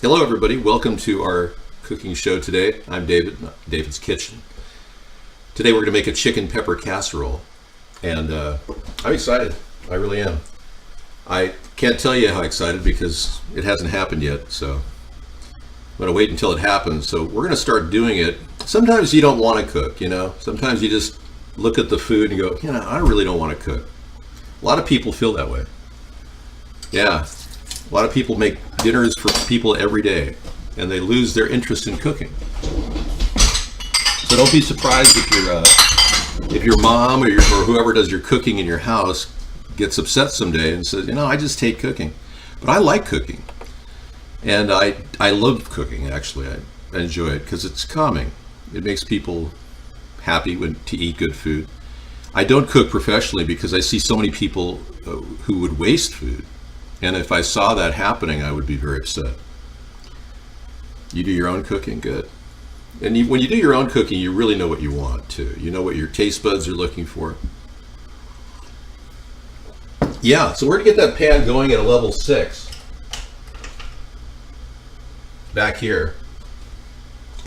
Hello everybody, welcome to our cooking show today. I'm David, David's Kitchen. Today we're going to make a chicken pepper casserole, and I'm excited. I really am. I can't tell you how excited because it hasn't happened yet, so I'm going to wait until it happens. So we're going to start doing it. Sometimes you don't want to cook, you know. Sometimes you just look at the food and go, you know, I really don't want to cook. A lot of people feel that way. Yeah. A lot of people make dinners for people every day, and they lose their interest in cooking. So don't be surprised if your mom or whoever does your cooking in your house gets upset someday and says, you know, I just hate cooking. But I like cooking, and I love cooking. Actually, I enjoy it because it's calming. It makes people happy to eat good food. I don't cook professionally because I see so many people who would waste food. And if I saw that happening, I would be very upset. You do your own cooking, good. And when you do your own cooking, you really know what you want too. You know what your taste buds are looking for. Yeah, so we're gonna get that pan going at a level 6. Back here.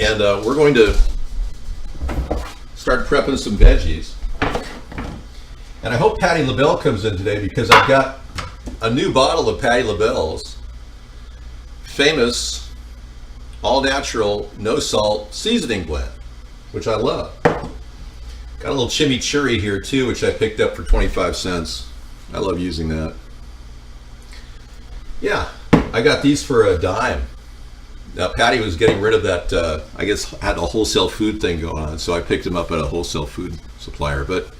And we're going to start prepping some veggies. And I hope Patti LaBelle comes in today because I've got a new bottle of Patti LaBelle's famous all-natural, no-salt seasoning blend, which I love. Got a little chimichurri here too, which I picked up for 25 cents. I love using that. Yeah, I got these for a dime. Now Patti was getting rid of that, I guess had a wholesale food thing going on, so I picked them up at a wholesale food supplier. But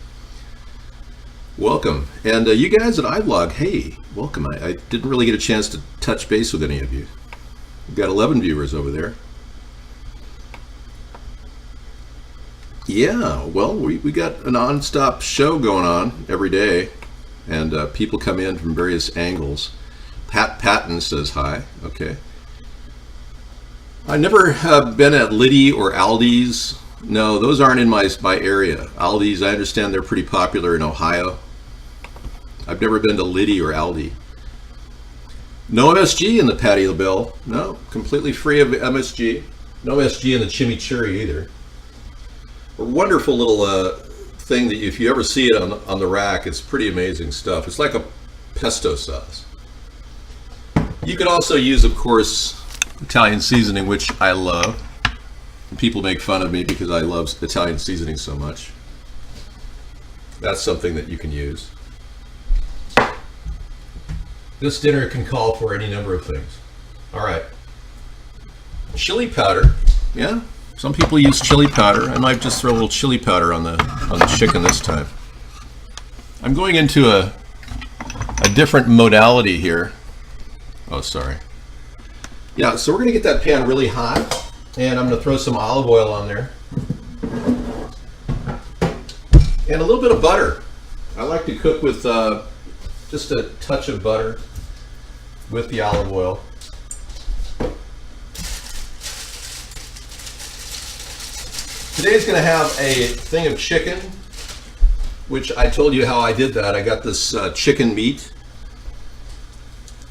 welcome. And you guys at iVlog, hey, welcome. I didn't really get a chance to touch base with any of you. We've got 11 viewers over there. Yeah, well, we got a non-stop show going on every day, and people come in from various angles. Pat Patton says hi. Okay. I never have been at Liddy or Aldi's. No, those aren't in my area. Aldi's, I understand they're pretty popular in Ohio. I've never been to Liddy or Aldi. No MSG in the Patti LaBelle. No, completely free of MSG. No MSG in the chimichurri either. A wonderful little thing that if you ever see it on the rack, it's pretty amazing stuff. It's like a pesto sauce. You could also use, of course, Italian seasoning, which I love. People make fun of me because I love Italian seasoning so much. That's something that you can use. This dinner can call for any number of things. All right. Chili powder. Yeah, some people use chili powder. I might just throw a little chili powder on the chicken this time. I'm going into a different modality here. Oh, sorry. Yeah, so we're going to get that pan really hot, and I'm going to throw some olive oil on there. And a little bit of butter. I like to cook with just a touch of butter with the olive oil. Today's going to have a thing of chicken, which I told you how I did that. I got this chicken meat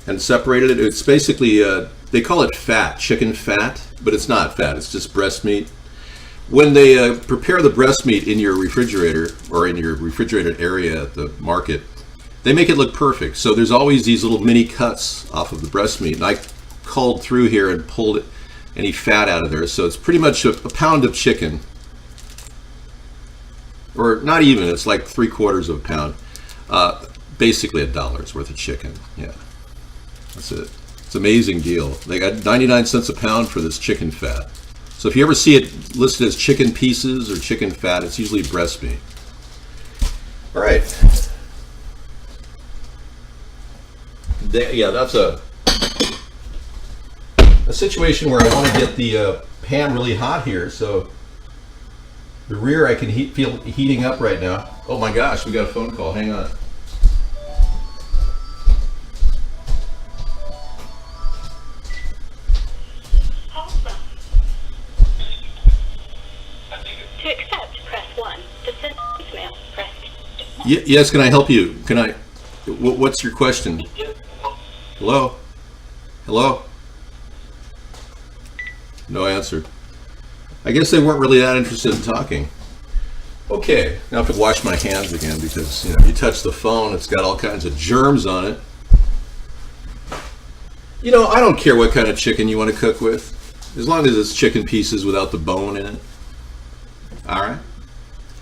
and separated it. It's basically, they call it fat, chicken fat, but it's not fat, it's just breast meat. When they prepare the breast meat in your refrigerator or in your refrigerated area at the market, they make it look perfect. So there's always these little mini cuts off of the breast meat. And I culled through here and pulled any fat out of there. So it's pretty much a pound of chicken. Or not even, it's like 3/4 of a pound. Basically $1 worth of chicken. Yeah, that's it. It's an amazing deal. They got 99 cents a pound for this chicken fat. So if you ever see it listed as chicken pieces or chicken fat, it's usually breast meat. All right. Yeah, that's a situation where I want to get the pan really hot here. So the rear I can feel heating up right now. Oh my gosh, we got a phone call. Hang on. To accept, press 1. To send voicemail, press 2. Yes, can I help you? Can I? What's your question? Hello? Hello? No answer. I guess they weren't really that interested in talking. Okay, now I have to wash my hands again because you touch the phone, it's got all kinds of germs on it. I don't care what kind of chicken you want to cook with, as long as it's chicken pieces without the bone in it. All right.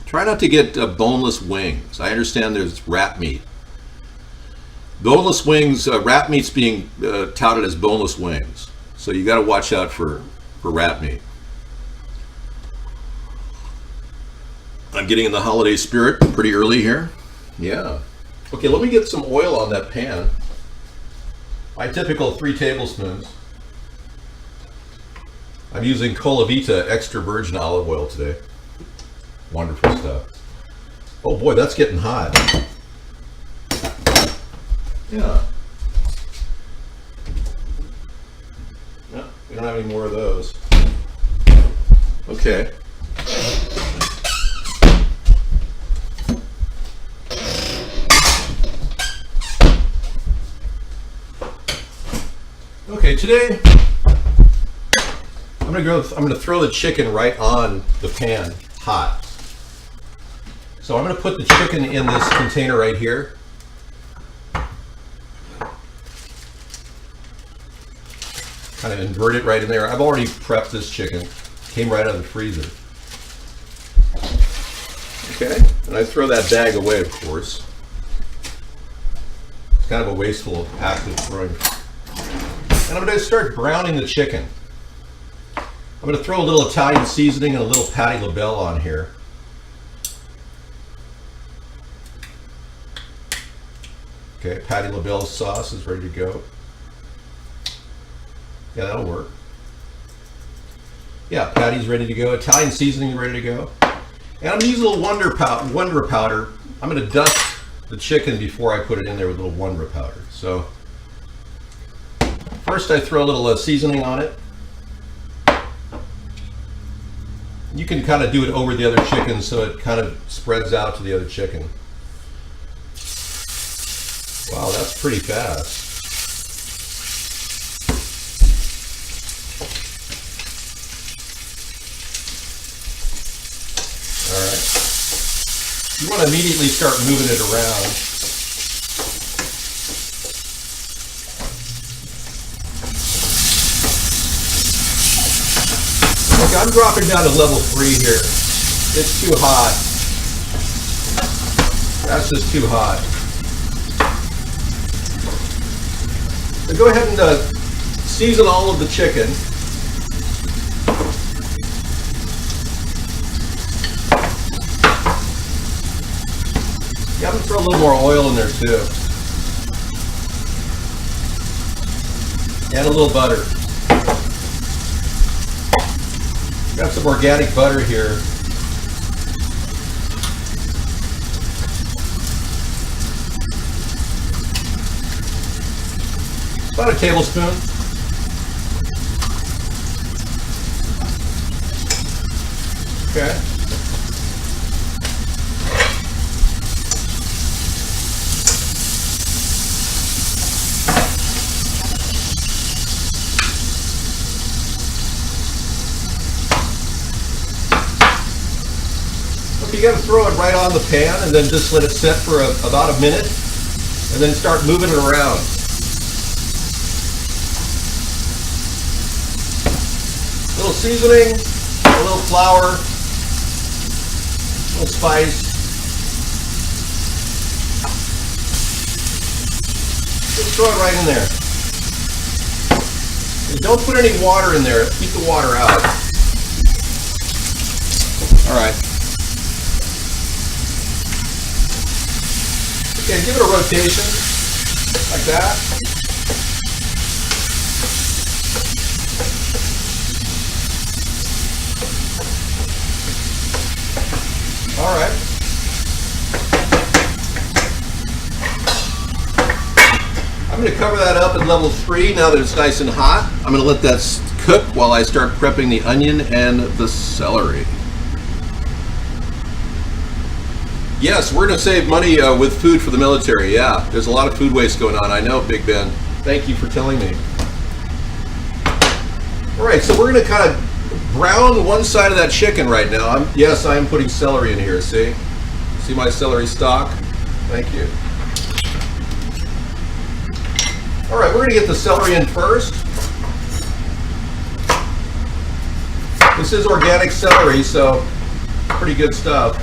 Try not to get boneless wings. I understand there's rat meat. Boneless wings, rat meat's being touted as boneless wings, so you got to watch out for rat meat. I'm getting in the holiday spirit pretty early here. Yeah. Okay, let me get some oil on that pan. My typical 3 tablespoons. I'm using Colavita extra virgin olive oil today. Wonderful stuff. Oh boy, that's getting hot. Yeah. No, we don't have any more of those. Okay. Okay, today I'm gonna throw the chicken right on the pan, hot. So I'm gonna put the chicken in this container right here. Kind of invert it right in there. I've already prepped this chicken. Came right out of the freezer. Okay, and I throw that bag away, of course. It's kind of a wasteful act of throwing. And I'm going to start browning the chicken. I'm going to throw a little Italian seasoning and a little patty labelle on here. Okay, patty labelle sauce is ready to go. Yeah, that'll work. Yeah, patty's ready to go. Italian seasoning ready to go. And I'm going to use a little wonder powder. I'm going to dust the chicken before I put it in there with a little wonder powder. So first I throw a little seasoning on it. You can kind of do it over the other chicken so it kind of spreads out to the other chicken. Wow, that's pretty fast. All right. You want to immediately start moving it around. Okay, I'm dropping down to level 3 here. It's too hot. That's just too hot. So go ahead and season all of the chicken. Yeah, I'm going to throw a little more oil in there too. And a little butter. Got some organic butter here. About a tablespoon. Okay. You got to throw it right on the pan and then just let it sit for about a minute and then start moving it around. A little seasoning, a little flour, a little spice. Just throw it right in there. And don't put any water in there. Keep the water out. All right. Okay, give it a rotation, like that. All right. I'm going to cover that up at level 3 now that it's nice and hot. I'm going to let that cook while I start prepping the onion and the celery. Yes, we're going to save money with food for the military. Yeah, there's a lot of food waste going on. I know, Big Ben. Thank you for telling me. All right, so we're going to kind of brown one side of that chicken right now. Yes, I am putting celery in here, see? See my celery stalk? Thank you. All right, we're going to get the celery in first. This is organic celery, so pretty good stuff.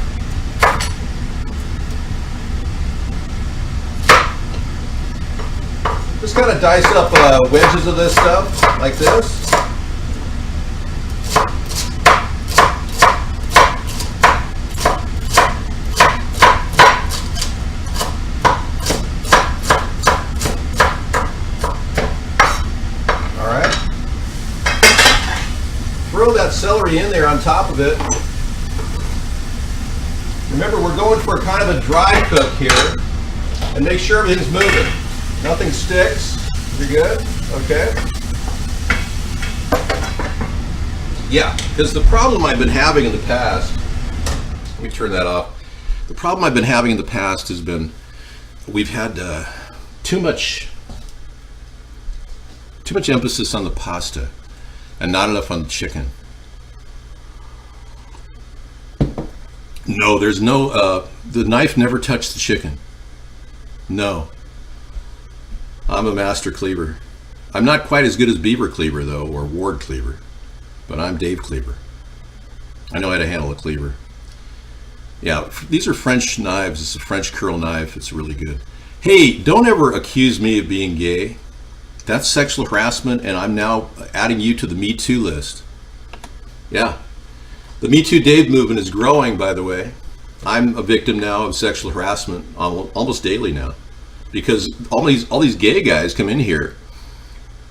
Just kind of dice up wedges of this stuff, like this. Throw that celery in there on top of it. Remember, we're going for kind of a dry cook here, and make sure everything's moving. Nothing sticks. You're good? Okay. Yeah, because the problem I've been having in the past, let me turn that off. The problem I've been having in the past has been we've had too much emphasis on the pasta and not enough on the chicken. No, there's no, the knife never touched the chicken. No. I'm a master cleaver. I'm not quite as good as Beaver Cleaver, though, or Ward Cleaver, but I'm Dave Cleaver. I know how to handle a cleaver. Yeah, these are French knives. It's a French curl knife. It's really good. Hey, don't ever accuse me of being gay. That's sexual harassment, and I'm now adding you to the Me Too list. Yeah. The Me Too Dave movement is growing, by the way. I'm a victim now of sexual harassment almost daily now, because all these gay guys come in here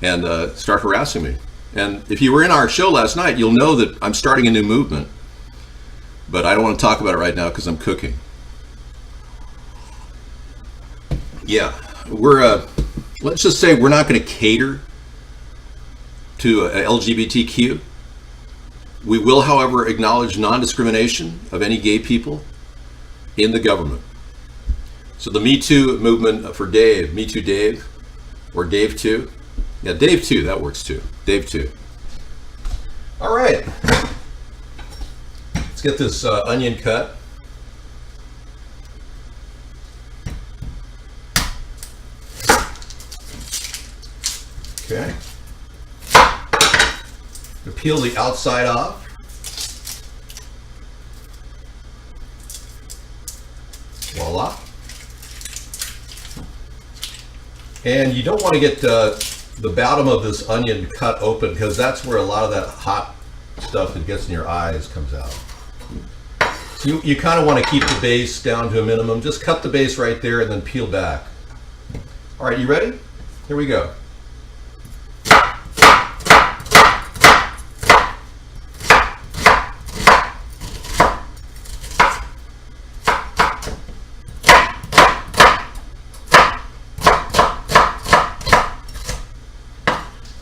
and start harassing me. And if you were in our show last night, you'll know that I'm starting a new movement. But I don't want to talk about it right now because I'm cooking. Yeah, let's just say we're not going to cater to LGBTQ. We will, however, acknowledge non-discrimination of any gay people in the government. So the Me Too movement for Dave, Me Too Dave, or Dave 2. Yeah, Dave 2, that works too. Dave 2. All right. Let's get this onion cut. Okay. Peel the outside off. Voila. And you don't want to get the bottom of this onion cut open, because that's where a lot of that hot stuff that gets in your eyes comes out. So you kind of want to keep the base down to a minimum. Just cut the base right there and then peel back. All right, you ready? Here we go.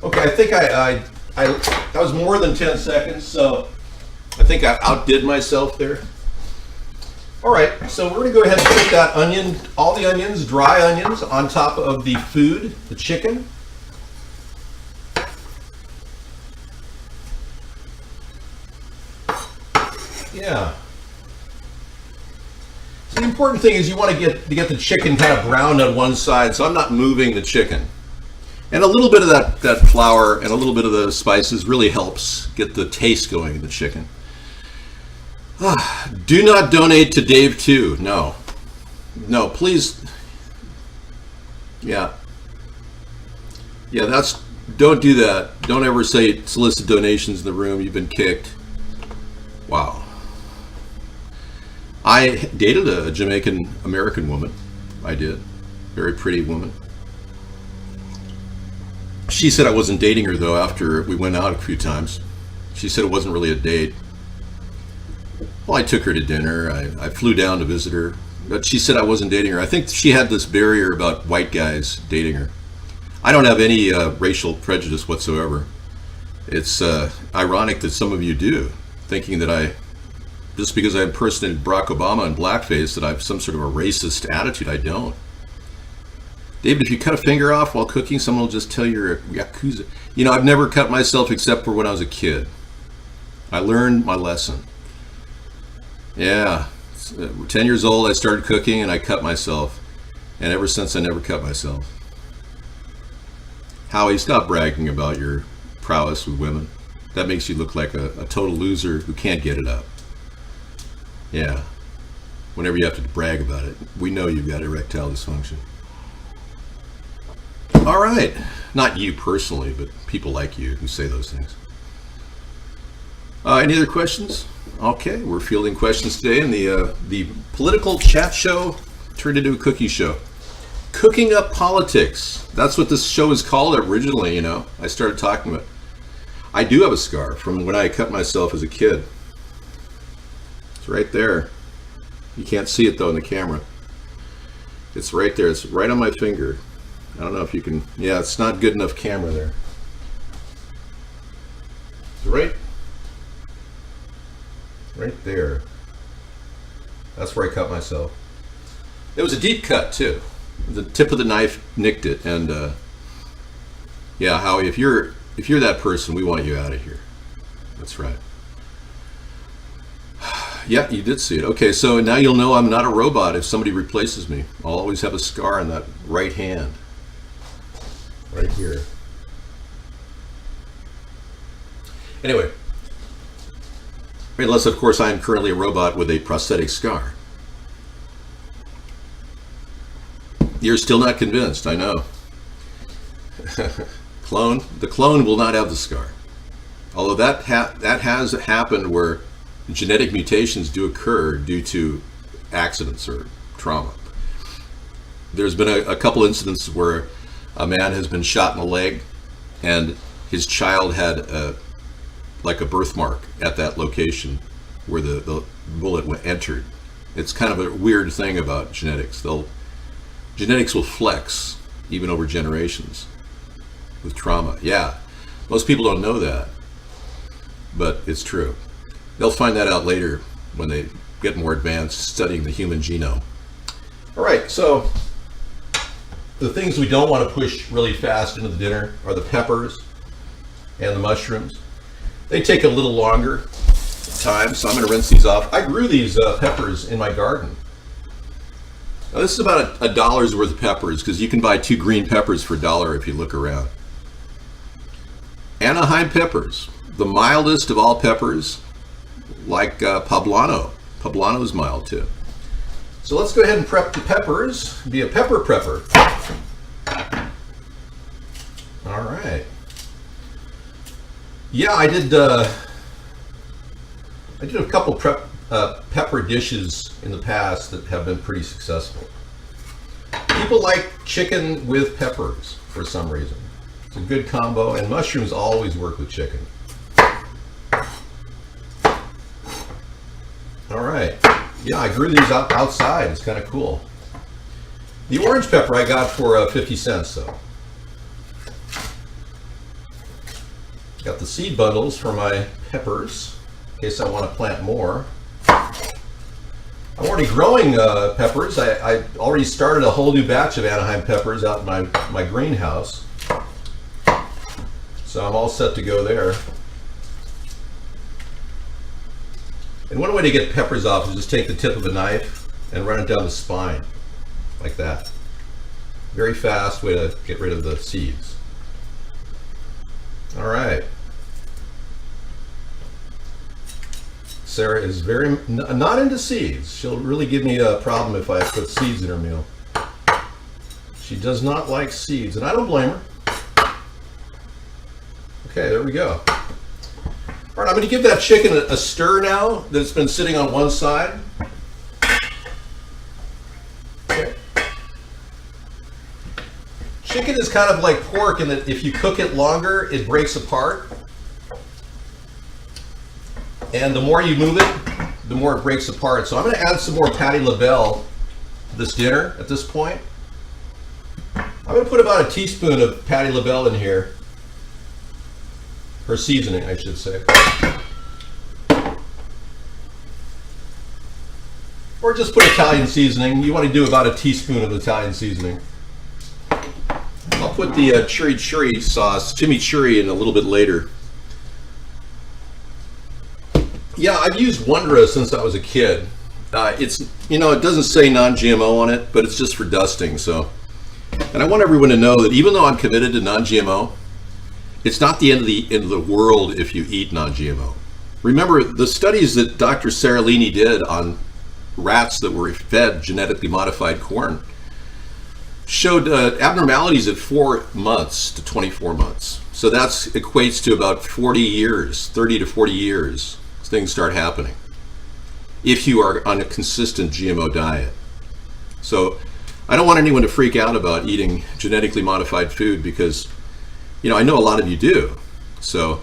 Okay, I think that was more than 10 seconds, so I think I outdid myself there. All right, so we're going to go ahead and put that onion, all the onions, dry onions, on top of the food, the chicken. Yeah. So the important thing is you want to get the chicken kind of browned on one side, so I'm not moving the chicken. And a little bit of that flour and a little bit of the spices really helps get the taste going in the chicken. Do not donate to Dave 2. No, please. Yeah, don't do that. Don't ever solicit donations in the room. You've been kicked. Wow. I dated a Jamaican American woman. I did. Very pretty woman. She said I wasn't dating her, though, after we went out a few times. She said it wasn't really a date. Well, I took her to dinner. I flew down to visit her. But she said I wasn't dating her. I think she had this barrier about white guys dating her. I don't have any racial prejudice whatsoever. It's ironic that some of you do, thinking that just because I impersonated Barack Obama in blackface, that I have some sort of a racist attitude. I don't. David, if you cut a finger off while cooking, someone will just tell you're a Yakuza. You know, I've never cut myself except for when I was a kid. I learned my lesson. Yeah. 10 years old, I started cooking and I cut myself. And ever since, I never cut myself. Howie, stop bragging about your prowess with women. That makes you look like a total loser who can't get it up. Yeah. Whenever you have to brag about it, we know you've got erectile dysfunction. All right. Not you personally, but people like you who say those things. Any other questions? Okay, we're fielding questions today, and the political chat show turned into a cookie show. Cooking up politics. That's what this show is called originally, you know. I started talking about it. I do have a scar from when I cut myself as a kid. It's right there. You can't see it though in the camera. It's right there. It's right on my finger. I don't know if you can. Yeah, it's not good enough camera there. It's right there. That's where I cut myself. It was a deep cut too. The tip of the knife nicked it, and yeah, Howie, if you're that person, we want you out of here. That's right. Yeah, you did see it. Okay, so now you'll know I'm not a robot if somebody replaces me. I'll always have a scar on that right hand. Right here. Anyway. Unless, of course, I am currently a robot with a prosthetic scar. You're still not convinced, I know. Clone? The clone will not have the scar. Although that has happened where genetic mutations do occur due to accidents or trauma. There's been a couple incidents where a man has been shot in the leg and his child had like a birthmark at that location where the bullet entered. It's kind of a weird thing about genetics. Genetics will flex even over generations with trauma. Yeah, most people don't know that, but it's true. They'll find that out later when they get more advanced studying the human genome. All right, so the things we don't want to push really fast into the dinner are the peppers and the mushrooms. They take a little longer time, so I'm going to rinse these off. I grew these peppers in my garden. Now, this is about a dollar's worth of peppers because you can buy 2 green peppers for $1 if you look around. Anaheim peppers, the mildest of all peppers, like poblano. Poblano is mild too. So let's go ahead and prep the peppers. Be a pepper prepper. All right. Yeah, I did a couple pepper dishes in the past that have been pretty successful. People like chicken with peppers for some reason. It's a good combo, and mushrooms always work with chicken. All right. Yeah, I grew these outside. It's kind of cool. The orange pepper I got for 50 cents though. Got the seed bundles for my peppers in case I want to plant more. I'm already growing peppers. I already started a whole new batch of Anaheim peppers out in my greenhouse. So I'm all set to go there. And one way to get peppers off is just take the tip of a knife and run it down the spine, like that. Very fast way to get rid of the seeds. All right. Sarah is very not into seeds. She'll really give me a problem if I put seeds in her meal. She does not like seeds, and I don't blame her. Okay, there we go. All right, I'm going to give that chicken a stir now that it's been sitting on one side. Okay. Chicken is kind of like pork in that if you cook it longer, it breaks apart. And the more you move it, the more it breaks apart. So I'm going to add some more Patti LaBelle to this dinner at this point. I'm going to put about a teaspoon of Patti LaBelle in here. Her seasoning, I should say. Or just put Italian seasoning. You want to do about a teaspoon of Italian seasoning. put the chimichurri sauce, chimichurri, in a little bit later. Yeah, I've used Wondra since I was a kid. It's, it doesn't say non-GMO on it, but it's just for dusting. So, and I want everyone to know that even though I'm committed to non-GMO, it's not the end of the world if you eat non-GMO. Remember, the studies that Dr. Seralini did on rats that were fed genetically modified corn showed abnormalities at 4 months to 24 months. So that equates to about 40 years, 30 to 40 years, things start happening if you are on a consistent GMO diet. So I don't want anyone to freak out about eating genetically modified food because, I know a lot of you do. So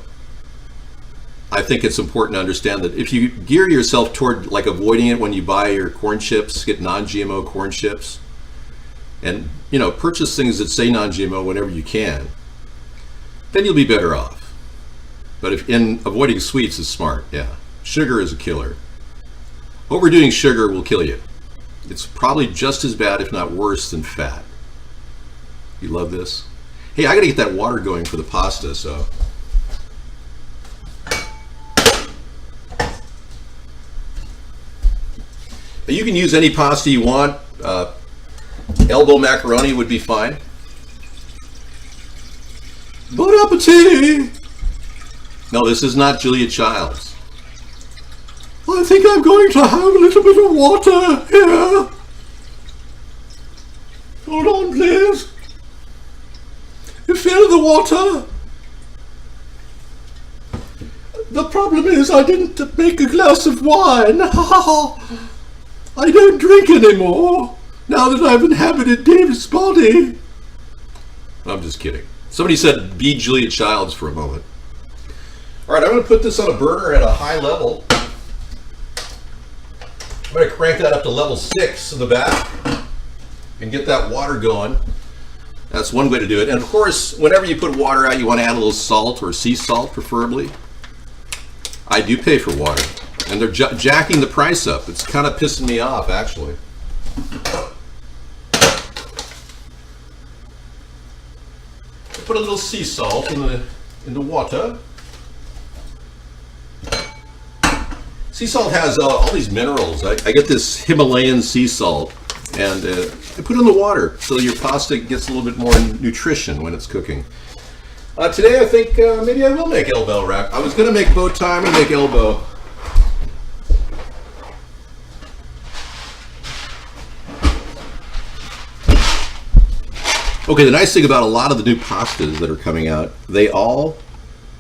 I think it's important to understand that if you gear yourself toward like avoiding it when you buy your corn chips, get non-GMO corn chips, and purchase things that say non-GMO whenever you can, then you'll be better off. But if in avoiding sweets is smart, yeah. Sugar is a killer. Overdoing sugar will kill you. It's probably just as bad, if not worse, than fat. You love this? Hey, I gotta get that water going for the pasta, so. You can use any pasta you want. Elbow macaroni would be fine. Bon appetit! No, this is not Julia Childs. I think I'm going to have a little bit of water here. Hold on, please. You feel the water? The problem is I didn't make a glass of wine. I don't drink anymore now that I've inhabited David's body. I'm just kidding. Somebody said be Julia Childs for a moment. All right, I'm going to put this on a burner at a high level. I'm going to crank that up to level 6 in the back and get that water going. That's one way to do it. And of course, whenever you put water out, you want to add a little salt, or sea salt preferably. I do pay for water, and they're jacking the price up. It's kind of pissing me off, actually. Put a little sea salt in the water. Sea salt has all these minerals. I get this Himalayan sea salt, and I put it in the water so your pasta gets a little bit more nutrition when it's cooking. Today I think maybe I will make elbow wrap. I was going to make bow tie, I'm going to make elbow. Okay, the nice thing about a lot of the new pastas that are coming out, they all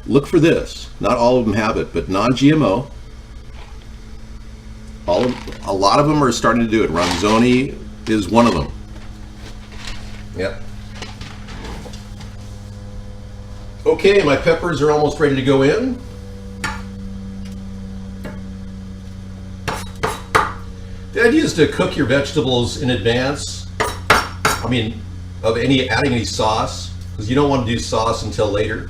look for this. Not all of them have it, but non-GMO. A lot of them are starting to do it. Ronzoni is one of them. Yep. Okay, my peppers are almost ready to go in. The idea is to cook your vegetables in advance. I mean, of adding any sauce, because you don't want to do sauce until later.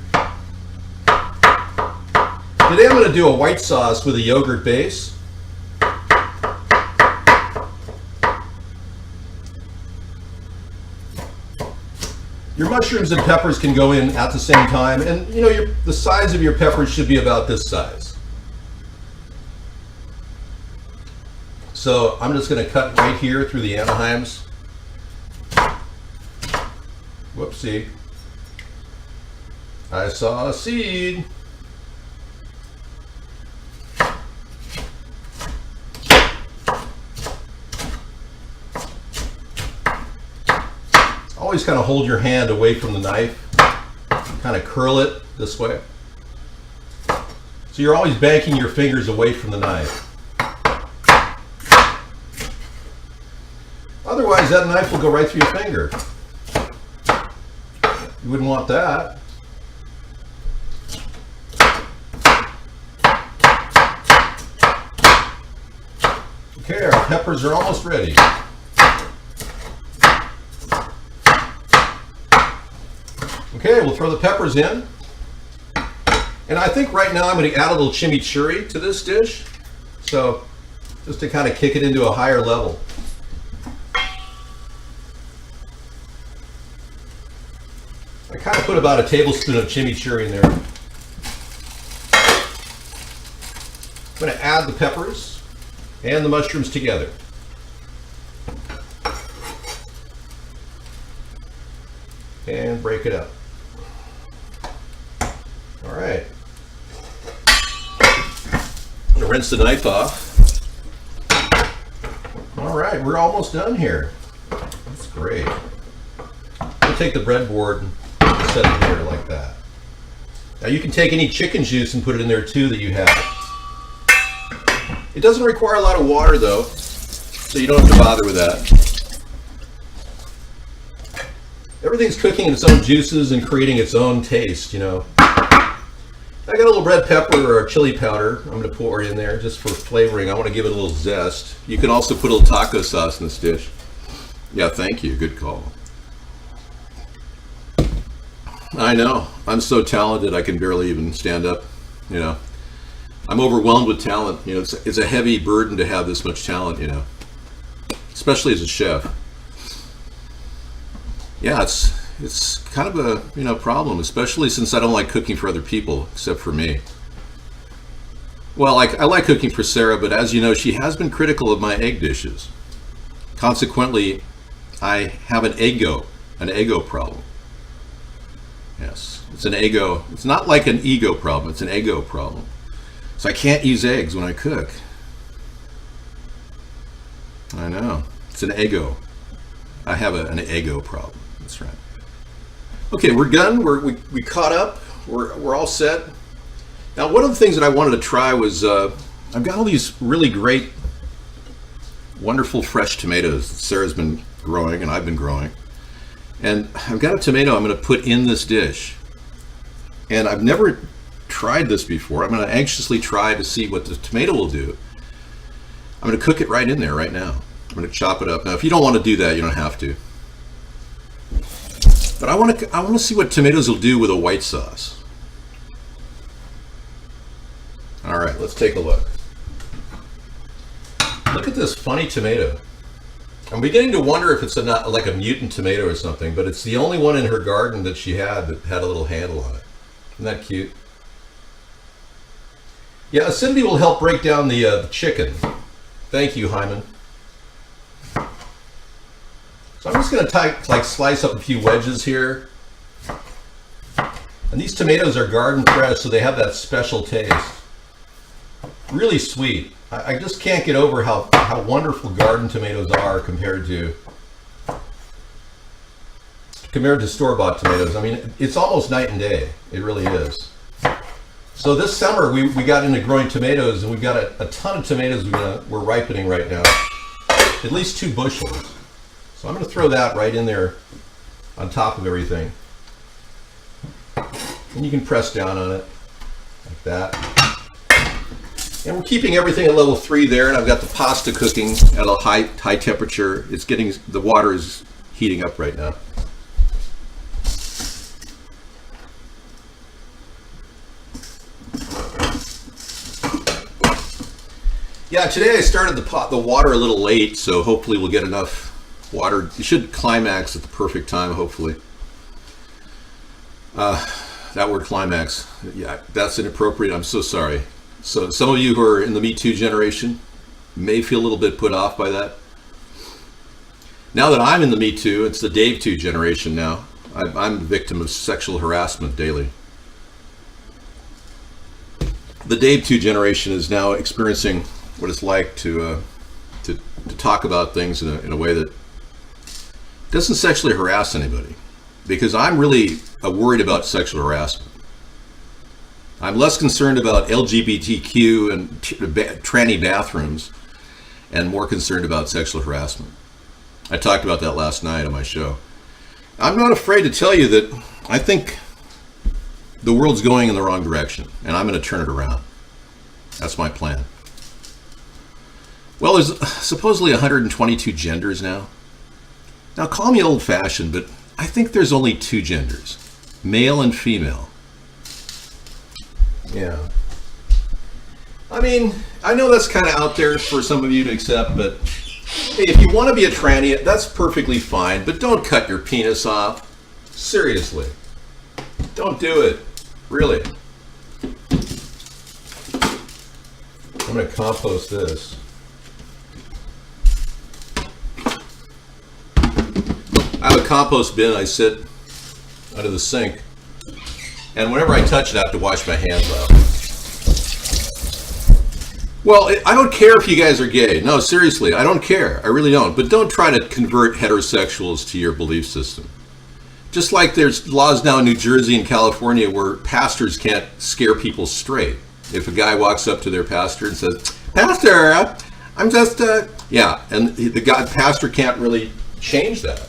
Today I'm going to do a white sauce with a yogurt base. Your mushrooms and peppers can go in at the same time, and the size of your peppers should be about this size. So I'm just going to cut right here through the Anaheims. Whoopsie. I saw a seed. Always kind of hold your hand away from the knife. Kind of curl it this way. So you're always banking your fingers away from the knife. Otherwise, that knife will go right through your finger. You wouldn't want that. Okay, our peppers are almost ready. Okay, we'll throw the peppers in. And I think right now I'm going to add a little chimichurri to this dish. So, just to kind of kick it into a higher level. put about a tablespoon of chimichurri in there. I'm going to add the peppers and the mushrooms together. And break it up. All right. I'm going to rinse the knife off. All right, we're almost done here. That's great. We'll take the breadboard and set it here like that. Now you can take any chicken juice and put it in there too that you have. It doesn't require a lot of water though, so you don't have to bother with that. Everything's cooking in its own juices and creating its own taste, you know. I got a little red pepper or chili powder I'm going to pour in there just for flavoring. I want to give it a little zest. You can also put a little taco sauce in this dish. Yeah, thank you. Good call. I know. I'm so talented I can barely even stand up, you know. I'm overwhelmed with talent. You know, it's a heavy burden to have this much talent, you know. Especially as a chef. Yeah, it's kind of a, you know, problem, especially since I don't like cooking for other people except for me. Well, I like cooking for Sarah, but as you know, she has been critical of my egg dishes. Consequently, I have an ego problem. Yes, it's an ego. It's not like an ego problem, it's an ego problem. So I can't use eggs when I cook. I know, it's an ego. I have an ego problem, that's right. Okay, we're done. We caught up. We're all set. Now, one of the things that I wanted to try was I've got all these really great, wonderful fresh tomatoes that Sarah's been growing and I've been growing. And I've got a tomato I'm going to put in this dish. And I've never tried this before. I'm going to anxiously try to see what the tomato will do. I'm going to cook it right in there right now. I'm going to chop it up. Now, if you don't want to do that, you don't have to. But I want to see what tomatoes will do with a white sauce. All right, let's take a look. Look at this funny tomato. I'm beginning to wonder if it's like a mutant tomato or something, but it's the only one in her garden that she had that had a little handle on it. Isn't that cute? Yeah, acidity will help break down the chicken. Thank you, Hyman. So I'm just going to slice up a few wedges here. And these tomatoes are garden fresh, so they have that special taste. Really sweet. I just can't get over how wonderful garden tomatoes are compared to store-bought tomatoes. I mean, it's almost night and day. It really is. So this summer we got into growing tomatoes, and we've got a ton of tomatoes we're ripening right now. At least 2 bushels. So I'm going to throw that right in there on top of everything. And you can press down on it like that. And we're keeping everything at level 3 there, and I've got the pasta cooking at a high temperature. The water is heating up right now. Yeah, today I started the water a little late, so hopefully we'll get enough water. It should climax at the perfect time, hopefully. That word climax, yeah, that's inappropriate. I'm so sorry. So some of you who are in the Me Too generation may feel a little bit put off by that. Now that I'm in the Me Too, it's the Dave Too generation now. I'm the victim of sexual harassment daily. The Dave Too generation is now experiencing what it's like to talk about things in a way that doesn't sexually harass anybody, because I'm really worried about sexual harassment. I'm less concerned about LGBTQ and tranny bathrooms and more concerned about sexual harassment. I talked about that last night on my show. I'm not afraid to tell you that I think the world's going in the wrong direction, and I'm going to turn it around. That's my plan. Well, there's supposedly 122 genders now. Now, call me old-fashioned, but I think there's only 2 genders, male and female. Yeah. I mean, I know that's kind of out there for some of you to accept, but hey, if you want to be a tranny, that's perfectly fine, but don't cut your penis off. Seriously. Don't do it. Really. I'm going to compost this. I have a compost bin I sit under the sink, and whenever I touch it, I have to wash my hands off. Well, I don't care if you guys are gay. No, seriously, I don't care. I really don't. But don't try to convert heterosexuals to your belief system. Just like there's laws now in New Jersey and California where pastors can't scare people straight. If a guy walks up to their pastor and says, "Pastor, I'm just," yeah, and the pastor can't really change that.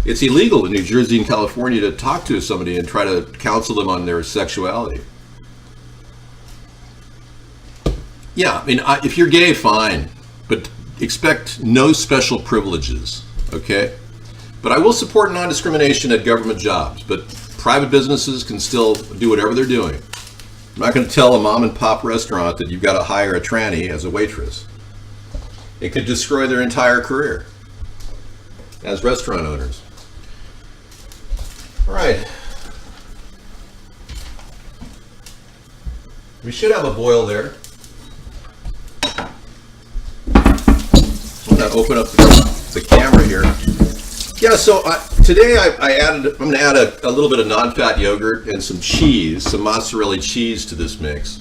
It's illegal in New Jersey and California to talk to somebody and try to counsel them on their sexuality. Yeah, I mean, if you're gay, fine, but expect no special privileges, okay? But I will support non-discrimination at government jobs, but private businesses can still do whatever they're doing. I'm not going to tell a mom and pop restaurant that you've got to hire a tranny as a waitress. It could destroy their entire career as restaurant owners. All right. We should have a boil there. I'm going to open up the camera here. Yeah, so today I'm going to add a little bit of non-fat yogurt and some cheese, some mozzarella cheese to this mix.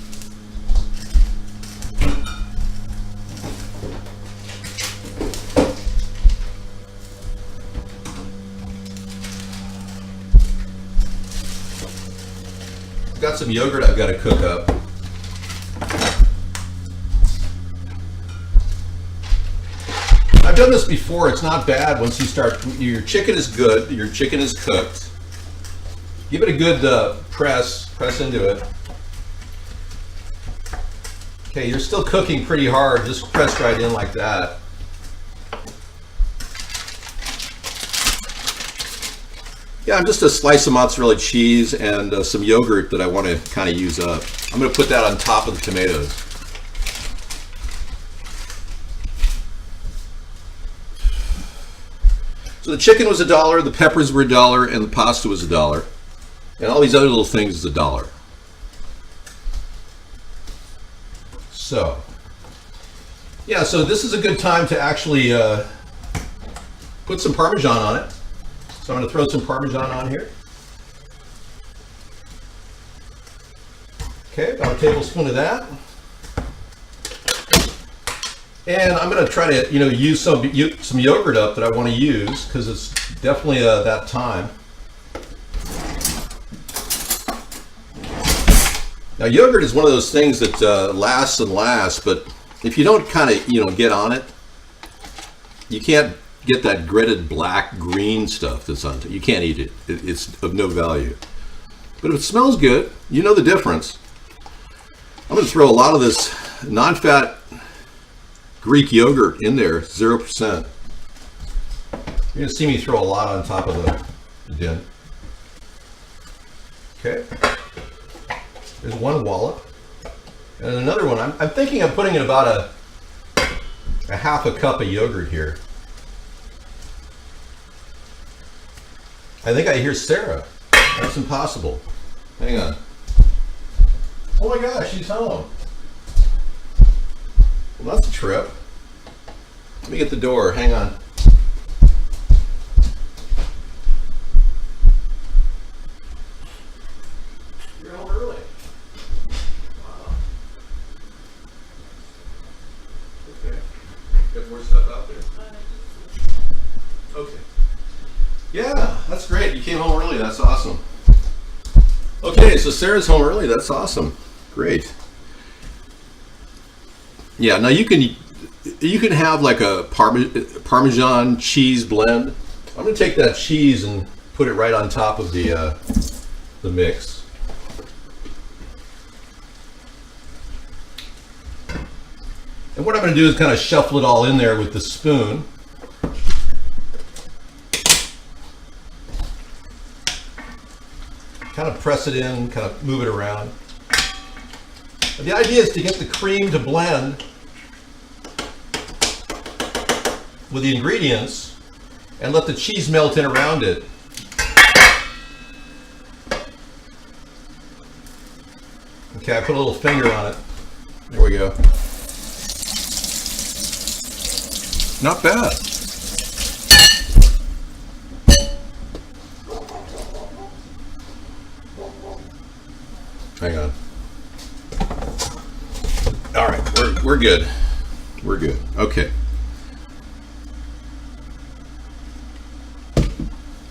I've got some yogurt I've got to cook up. I've done this before. It's not bad once you start. Your chicken is good. Your chicken is cooked. Give it a good press into it. Okay, you're still cooking pretty hard. Just press right in like that. Yeah, just a slice of mozzarella cheese and some yogurt that I want to kind of use up. I'm going to put that on top of the tomatoes. So the chicken was $1, the peppers were $1, and the pasta was $1, and all these other little things is $1. So, yeah, so this is a good time to actually put some Parmesan on it. So I'm going to throw some Parmesan on here. Okay, about a tablespoon of that. And I'm going to try to, use some yogurt up that I want to use because it's definitely that time. Now, yogurt is one of those things that lasts and lasts, but if you don't kind of, get on it, you can't get that gritted black green stuff that's on it. You can't eat it. It's of no value. But if it smells good, you know the difference. I'm going to throw a lot of this non-fat Greek yogurt in there, 0%. You're going to see me throw a lot on top of the din. Okay. There's one wallop. And another one. I'm thinking of putting in about a half a cup of yogurt here. I think I hear Sarah. That's impossible. Hang on. Oh my gosh, she's home. Well, that's a trip. Let me get the door. Hang on. You're home early. Wow. Okay. Got more stuff out there? Okay. Yeah, that's great. You came home early. That's awesome. Okay, so Sarah's home early. That's awesome. Great. Yeah, now you can have like a Parmesan cheese blend. I'm going to take that cheese and put it right on top of the mix. And what I'm going to do is kind of shuffle it all in there with the spoon. Kind of press it in, kind of move it around. The idea is to get the cream to blend with the ingredients and let the cheese melt in around it. Okay, I put a little finger on it. There we go. Not bad. Hang on. All right, we're good. We're good. Okay.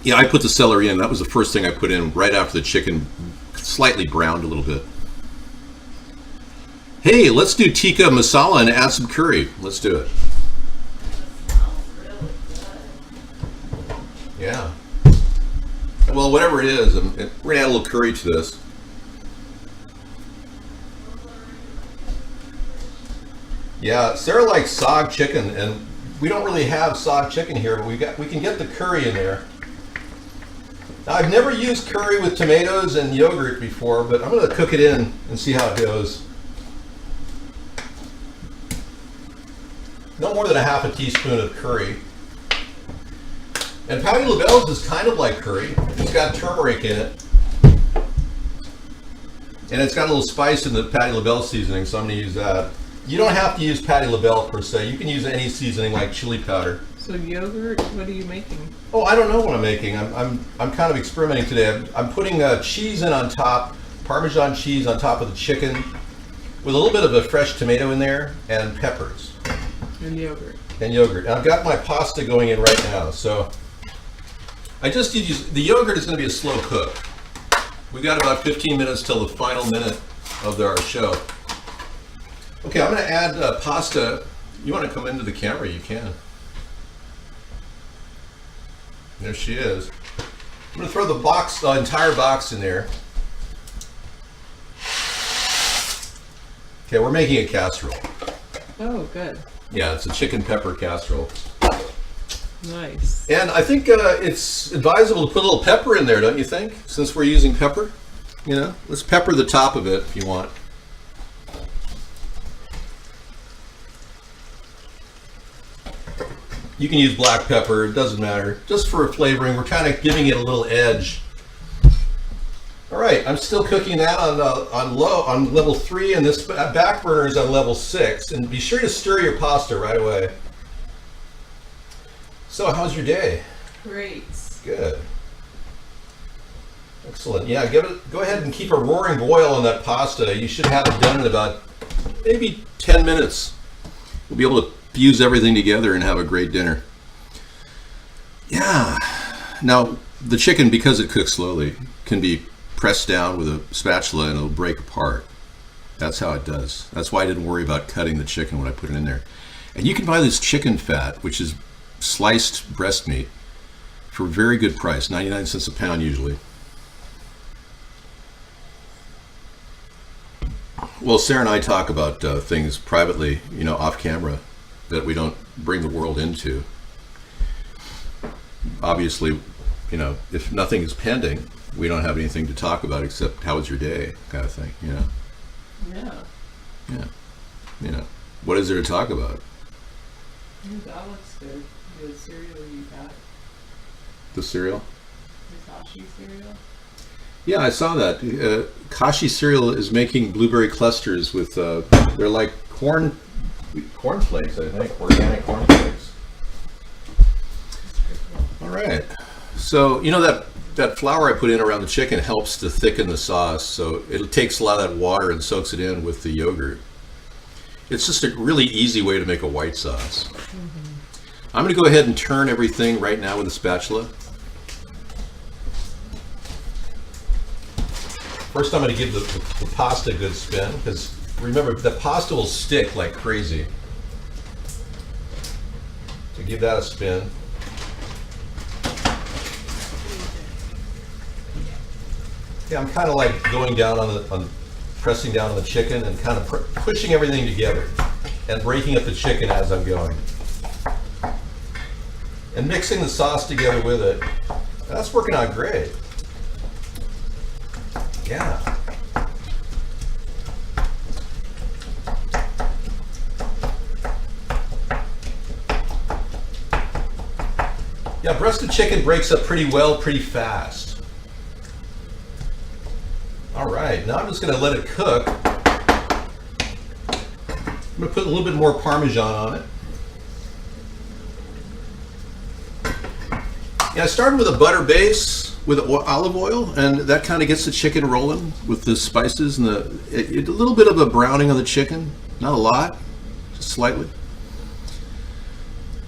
Yeah, I put the celery in. That was the first thing I put in right after the chicken slightly browned a little bit. Hey, let's do tikka masala and add some curry. Let's do it. Yeah. Well, whatever it is, we're going to add a little curry to this. Yeah, Sarah likes sog chicken, and we don't really have sog chicken here, but we can get the curry in there. Now, I've never used curry with tomatoes and yogurt before, but I'm going to cook it in and see how it goes. No more than a half a teaspoon of curry. And Patti LaBelle's is kind of like curry. It's got turmeric in it. And it's got a little spice in the Patti LaBelle seasoning, so I'm going to use that. You don't have to use Patti LaBelle per se. You can use any seasoning like chili powder. So yogurt, what are you making? Oh, I don't know what I'm making. I'm kind of experimenting today. I'm putting cheese in on top, Parmesan cheese on top of the chicken, with a little bit of a fresh tomato in there and peppers. And yogurt. And yogurt. And I've got my pasta going in right now. So I just use the yogurt is going to be a slow cook. We've got about 15 minutes till the final minute of our show. Okay, I'm going to add pasta. You want to come into the camera? You can. There she is. I'm going to throw the entire box in there. Okay, we're making a casserole. Oh, good. Yeah, it's a chicken pepper casserole. Nice. And I think it's advisable to put a little pepper in there, don't you think? Since we're using pepper, you know, let's pepper the top of it if you want. You can use black pepper, it doesn't matter. Just for flavoring, we're kind of giving it a little edge. All right, I'm still cooking that on level 3, and this back burner is on level 6. And be sure to stir your pasta right away. So, how's your day? Great. Good. Excellent. Yeah, go ahead and keep a roaring boil on that pasta. You should have it done in about maybe 10 minutes. We'll be able to fuse everything together and have a great dinner. Yeah. Now, the chicken, because it cooks slowly, can be pressed down with a spatula and it'll break apart. That's how it does. That's why I didn't worry about cutting the chicken when I put it in there. And you can buy this chicken fat, which is sliced breast meat, for a very good price, 99 cents a pound usually. Well, Sarah and I talk about things privately, you know, off camera, that we don't bring the world into. Obviously, you know, if nothing is pending, we don't have anything to talk about except how was your day, kind of thing, you know. Yeah. Yeah. You know, what is there to talk about? Ooh, that looks good. The cereal you got. The cereal? The Kashi cereal. Yeah, I saw that. Kashi cereal is making blueberry clusters with, they're like cornflakes, I think, organic cornflakes. All right. So, you know that flour I put in around the chicken helps to thicken the sauce, so it takes a lot of that water and soaks it in with the yogurt. It's just a really easy way to make a white sauce. I'm going to go ahead and turn everything right now with a spatula. First, I'm going to give the pasta a good spin, because remember, the pasta will stick like crazy. So give that a spin. Yeah, I'm kind of like going down pressing down on the chicken and kind of pushing everything together and breaking up the chicken as I'm going. And mixing the sauce together with it. That's working out great. Yeah. Yeah, breasted chicken breaks up pretty well, pretty fast. All All right, now I'm just gonna let it cook. I'm gonna put a little bit more Parmesan on it. Yeah, I started with a butter base with olive oil, and that kind of gets the chicken rolling with the spices and a little bit of a browning on the chicken. Not a lot, just slightly.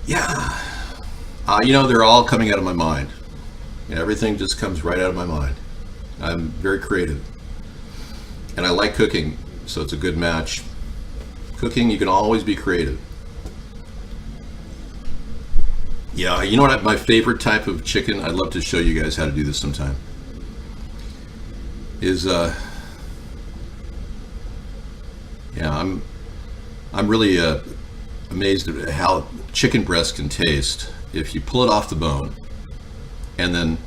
Yeah. You know, they're all coming out of my mind. Yeah, everything just comes right out of my mind. I'm very creative. And I like cooking, so it's a good match. Cooking, you can always be creative. Yeah, you know what? My favorite type of chicken, I'd love to show you guys how to do this sometime, is, yeah, I'm really amazed at how chicken breast can taste if you pull it off the bone and then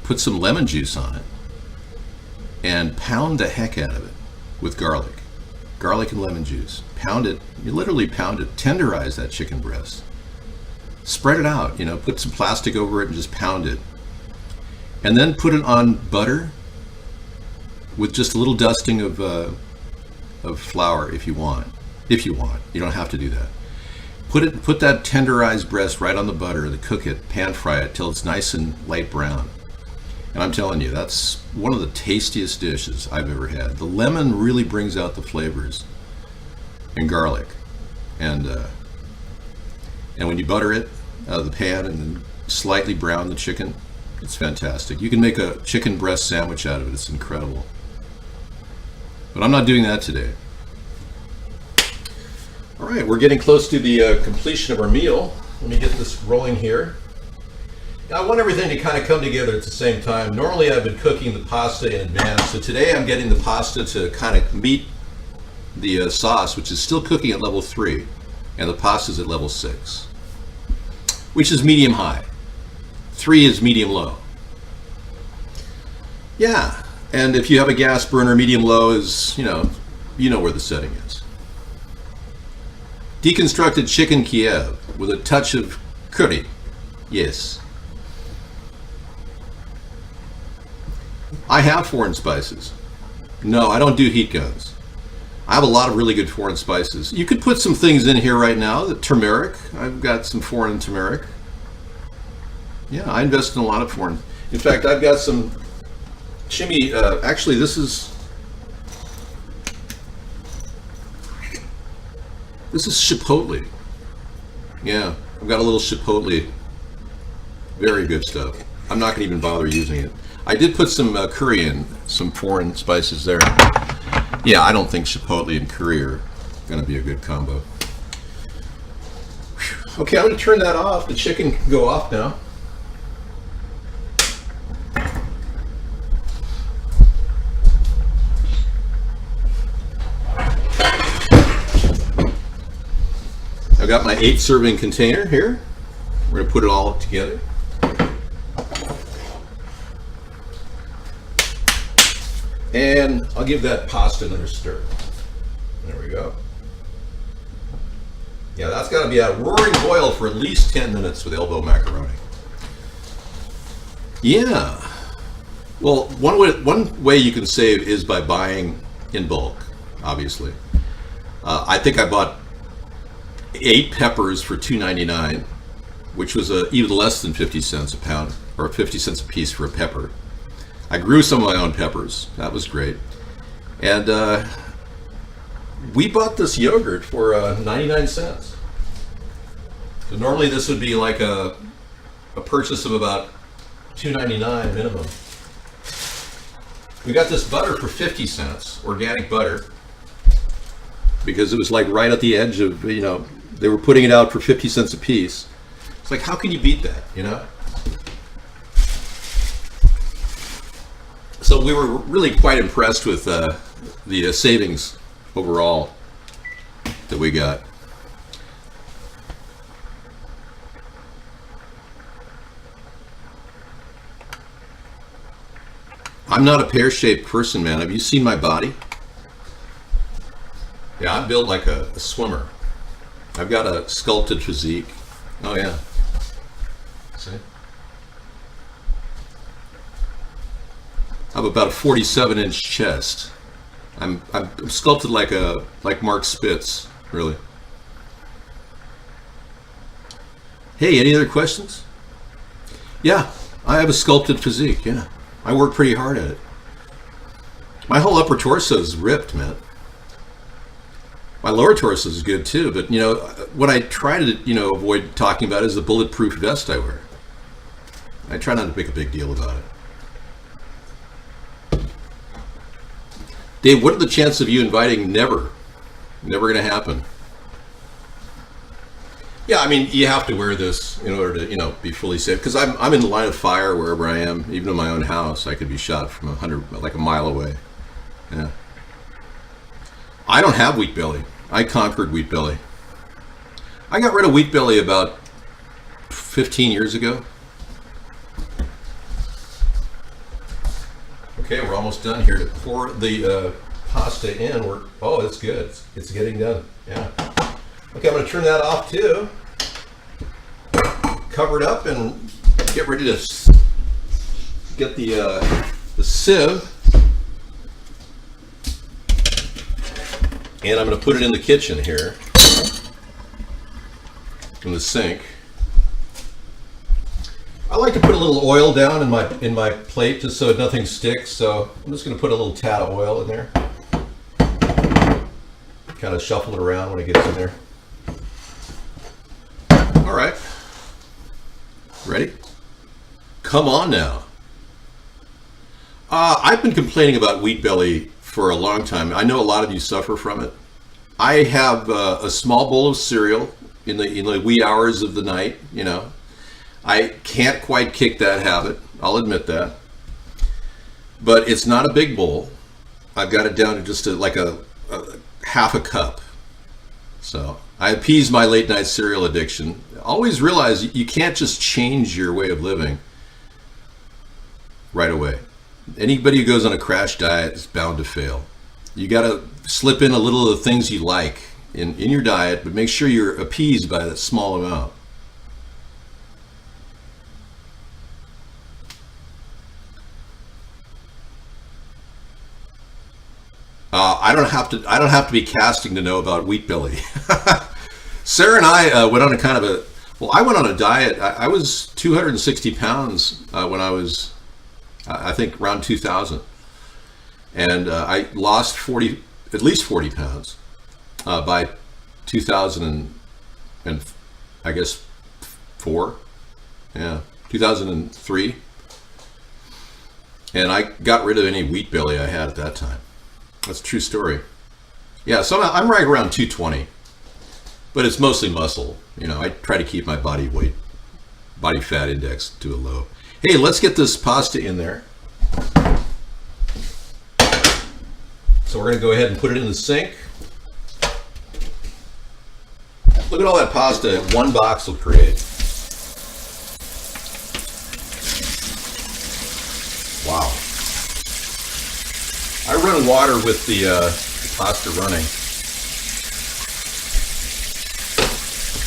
put some lemon juice on it and pound the heck out of it with garlic and lemon juice. Pound it, you literally pound it, tenderize that chicken breast. Spread it out, you know, put some plastic over it and just pound it. And then put it on butter with just a little dusting of flour if you want. If you want, you don't have to do that. Put that tenderized breast right on the butter, cook it, pan fry it till it's nice and light brown. And I'm telling you, that's one of the tastiest dishes I've ever had. The lemon really brings out the flavors, and garlic. And when you butter it out of the pan and then slightly brown the chicken, it's fantastic. You can make a chicken breast sandwich out of it. It's incredible. But I'm not doing that today. All right, we're getting close to the completion of our meal. Let me get this rolling here. I want everything to kind of come together at the same time. Normally I've been cooking the pasta in advance, so today I'm getting the pasta to kind of meet the sauce, which is still cooking at level 3, and the pasta's at level 6, which is medium high. 3 is medium low. Yeah, and if you have a gas burner, medium low is, you know where the setting is. Deconstructed chicken Kiev with a touch of curry. Yes. I have foreign spices. No, I don't do heat guns. I have a lot of really good foreign spices. You could put some things in here right now. The turmeric. I've got some foreign turmeric. Yeah, I invest in a lot of foreign. In fact, I've got some chimney. Actually, this is chipotle. Yeah, I've got a little chipotle. Very good stuff. I'm not going to even bother using it. I did put some curry in, some foreign spices there. Yeah, I don't think chipotle and curry are going to be a good combo. Whew. Okay, I'm going to turn that off. The chicken can go off now. I've got my 8-serving container here. We're going to put it all together. And I'll give that pasta another stir. There we go. Yeah, that's got to be at a roaring boil for at least 10 minutes with elbow macaroni. Yeah. Well, one way you can save is by buying in bulk, obviously. I think I bought 8 peppers for $2.99, which was even less than 50 cents a pound, or 50 cents a piece for a pepper. I grew some of my own peppers. That was great. And we bought this yogurt for 99 cents. So normally this would be like a purchase of about $2.99 minimum. We got this butter for 50 cents, organic butter, because it was like right at the edge of, they were putting it out for 50 cents a piece. It's like, how can you beat that, So we were really quite impressed with the savings overall that we got. I'm not a pear-shaped person, man. Have you seen my body? Yeah, I'm built like a swimmer. I've got a sculpted physique. Oh yeah. See? I have about a 47-inch chest. I'm sculpted like Mark Spitz, really. Hey, any other questions? Yeah, I have a sculpted physique, yeah. I work pretty hard at it. My whole upper torso is ripped, man. My lower torso is good too, but you know, what I try to, avoid talking about is the bulletproof vest I wear. I try not to make a big deal about it. Dave, what are the chances of you inviting Never? Never gonna happen. Yeah, I mean, you have to wear this in order to, be fully safe. Because I'm in the line of fire wherever I am. Even in my own house, I could be shot from a mile away. Yeah. I don't have wheat belly. I conquered wheat belly. I got rid of wheat belly about 15 years ago. Okay, we're almost done here. To pour the pasta in, oh, it's good. It's getting done. Yeah. Okay, I'm going to turn that off too. Cover it up and get ready to get the sieve. And I'm going to put it in the kitchen here, in the sink. I like to put a little oil down in my plate just so nothing sticks. So I'm just going to put a little tad of oil in there. Kind of shuffle it around when it gets in there. All right. Ready? Come on now. I've been complaining about wheat belly for a long time. I know a lot of you suffer from it. I have a small bowl of cereal in the wee hours of the night, I can't quite kick that habit. I'll admit that. But it's not a big bowl. I've got it down to just like a half a cup. So I appease my late night cereal addiction. Always realize you can't just change your way of living right away. Anybody who goes on a crash diet is bound to fail. You got to slip in a little of the things you like in your diet, but make sure you're appeased by that small amount. I don't have to be casting to know about wheat belly. Sarah and I went on I went on a diet. I was 260 pounds when I was, I think, around 2000. And I lost at least 40 pounds by 2000 and I guess 2003. And I got rid of any wheat belly I had at that time. That's a true story. Yeah, so I'm right around 220, but it's mostly muscle. I try to keep my body fat index to a low. Hey, let's get this pasta in there. So we're going to go ahead and put it in the sink. Look at all that pasta one box will create. Wow. I run water with the pasta running.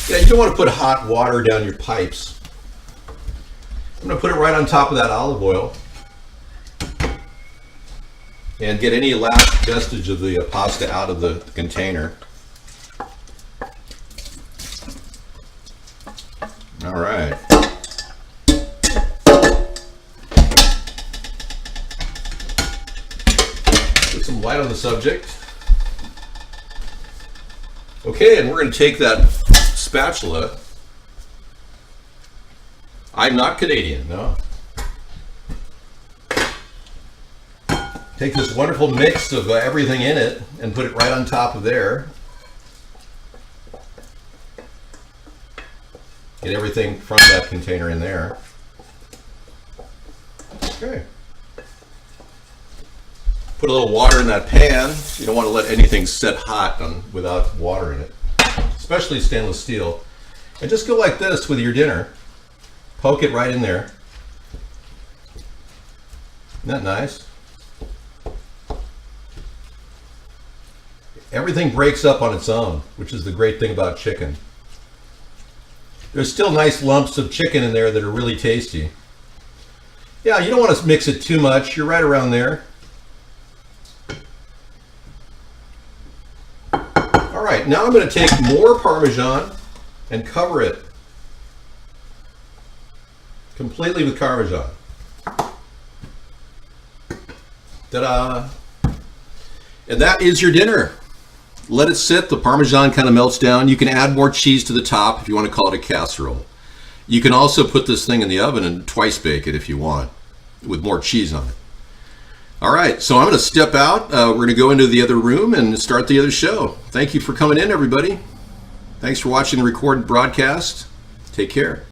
Yeah, you don't want to put hot water down your pipes. I'm going to put it right on top of that olive oil and get any last vestige of the pasta out of the container. All right. Put some light on the subject. Okay, and we're going to take that spatula. I'm not Canadian, no. Take this wonderful mix of everything in it and put it right on top of there. Get everything from that container in there. Okay. Put a little water in that pan. You don't want to let anything set hot without water in it, especially stainless steel. And just go like this with your dinner. Poke it right in there. Isn't that nice? Everything breaks up on its own, which is the great thing about chicken. There's still nice lumps of chicken in there that are really tasty. Yeah, you don't want to mix it too much. You're right around there. All right, now I'm going to take more Parmesan and cover it completely with Parmesan. Ta-da! And that is your dinner. Let it sit. The Parmesan kind of melts down. You can add more cheese to the top if you want to call it a casserole. You can also put this thing in the oven and twice bake it if you want, with more cheese on it. All right, so I'm going to step out. We're going to go into the other room and start the other show. Thank you for coming in, everybody. Thanks for watching the recorded broadcast. Take care.